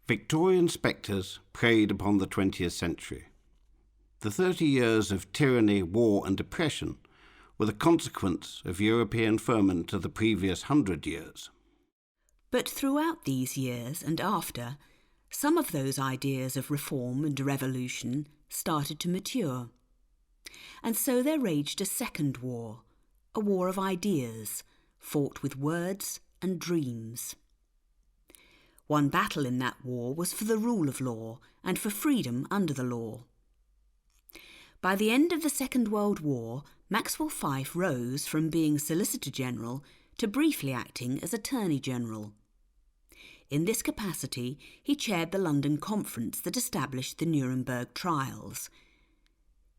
Victorian spectres preyed upon the 20th century. The 30 years of tyranny, war and depression were the consequence of European ferment of the previous 100 years. But throughout these years and after, some of those ideas of reform and revolution started to mature. And so there raged a second war, a war of ideas, fought with words and dreams. One battle in that war was for the rule of law and for freedom under the law. By the end of the Second World War, Maxwell Fyfe rose from being Solicitor General to briefly acting as Attorney General. In this capacity, he chaired the London conference that established the Nuremberg trials.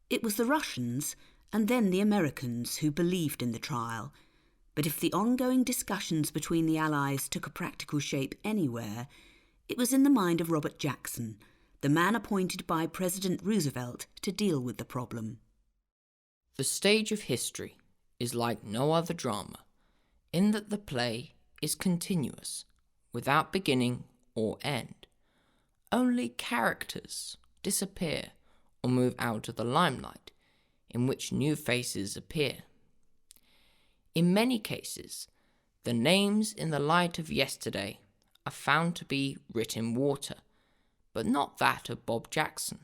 It was the Russians and then the Americans who believed in the trial, but if the ongoing discussions between the Allies took a practical shape anywhere, it was in the mind of Robert Jackson, the man appointed by President Roosevelt to deal with the problem. The stage of history is like no other drama, in that the play is continuous, without beginning or end. Only characters disappear or move out of the limelight, in which new faces appear. In many cases, the names in the light of yesterday are found to be writ in water, but not that of Bob Jackson.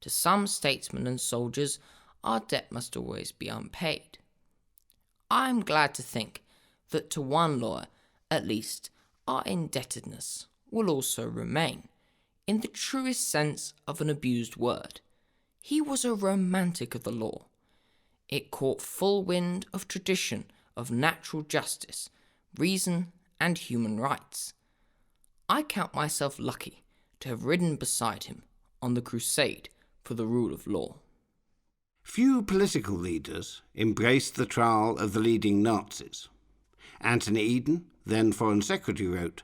To some statesmen and soldiers, our debt must always be unpaid. I am glad to think that to one lawyer, at least, our indebtedness will also remain, in the truest sense of an abused word. He was a romantic of the law. It caught full wind of tradition, of natural justice, reason, and human rights. I count myself lucky to have ridden beside him on the crusade for the rule of law. Few political leaders embraced the trial of the leading Nazis. Anthony Eden, then Foreign Secretary, wrote,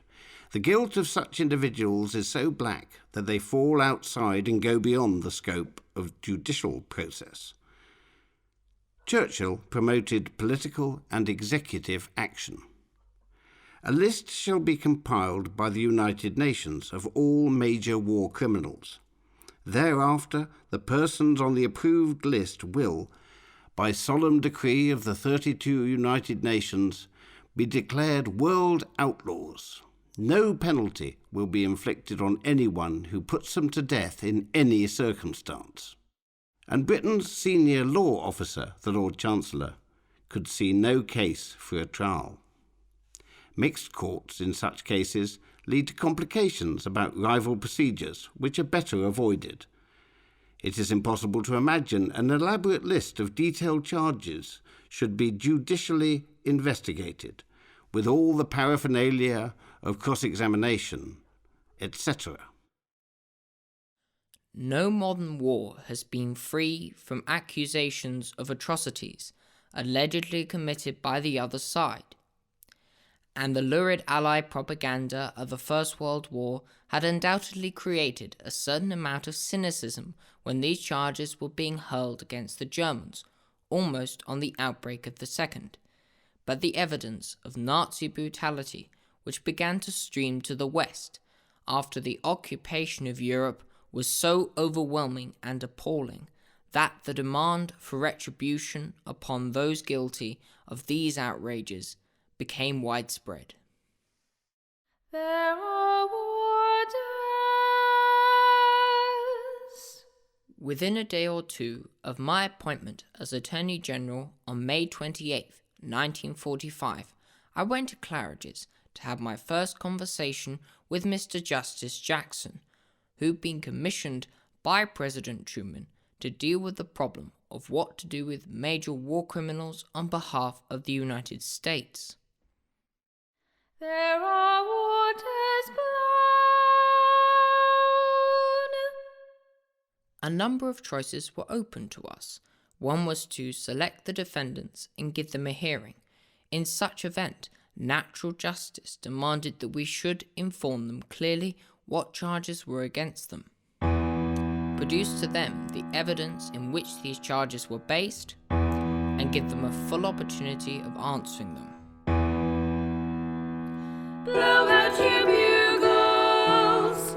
"The guilt of such individuals is so black that they fall outside and go beyond the scope of judicial process." Churchill promoted political and executive action. A list shall be compiled by the United Nations of all major war criminals. Thereafter, the persons on the approved list will, by solemn decree of the 32 United Nations, be declared world outlaws. No penalty will be inflicted on anyone who puts them to death in any circumstance. And Britain's senior law officer, the Lord Chancellor, could see no case for a trial. Mixed courts in such cases lead to complications about rival procedures, which are better avoided. It is impossible to imagine an elaborate list of detailed charges should be judicially investigated, with all the paraphernalia of cross-examination, etc. No modern war has been free from accusations of atrocities allegedly committed by the other side, and the lurid Allied propaganda of the First World War had undoubtedly created a certain amount of cynicism when these charges were being hurled against the Germans, almost on the outbreak of the Second. But the evidence of Nazi brutality which began to stream to the West after the occupation of Europe was so overwhelming and appalling that the demand for retribution upon those guilty of these outrages became widespread. There are warders. Within a day or two of my appointment as Attorney General on May 28, 1945, I went to Claridge's to have my first conversation with Mr. Justice Jackson, who'd been commissioned by President Truman to deal with the problem of what to do with major war criminals on behalf of the United States. There are waters blown. A number of choices were open to us. One was to select the defendants and give them a hearing. In such event, natural justice demanded that we should inform them clearly what charges were against them, produce to them the evidence in which these charges were based, and give them a full opportunity of answering them. Blow out your bugles.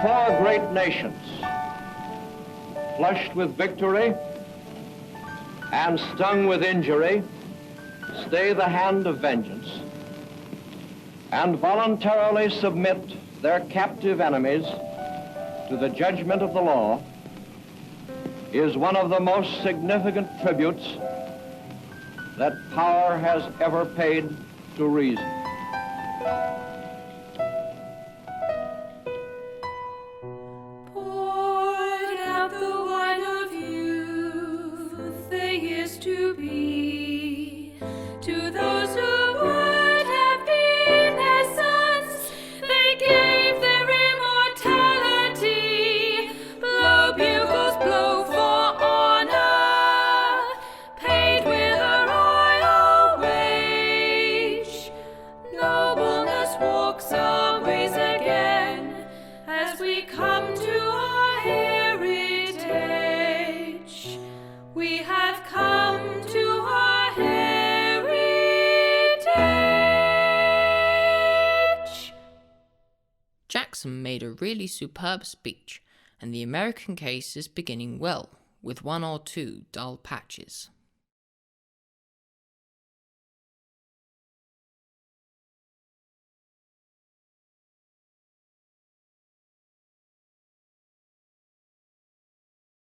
four great nations, flushed with victory and stung with injury, stay the hand of vengeance and voluntarily submit their captive enemies to the judgment of the law is one of the most significant tributes that power has ever paid to reason. Poured out the wine of youth, the years to be, to those who would have been their sons, they gave their immortality. Blow bugles, blow for honor, paid with a royal wage. Nobleness walks our ways again as we come to our heritage. We have come to our heritage. Jackson made a really superb speech, and the American case is beginning well, with one or two dull patches.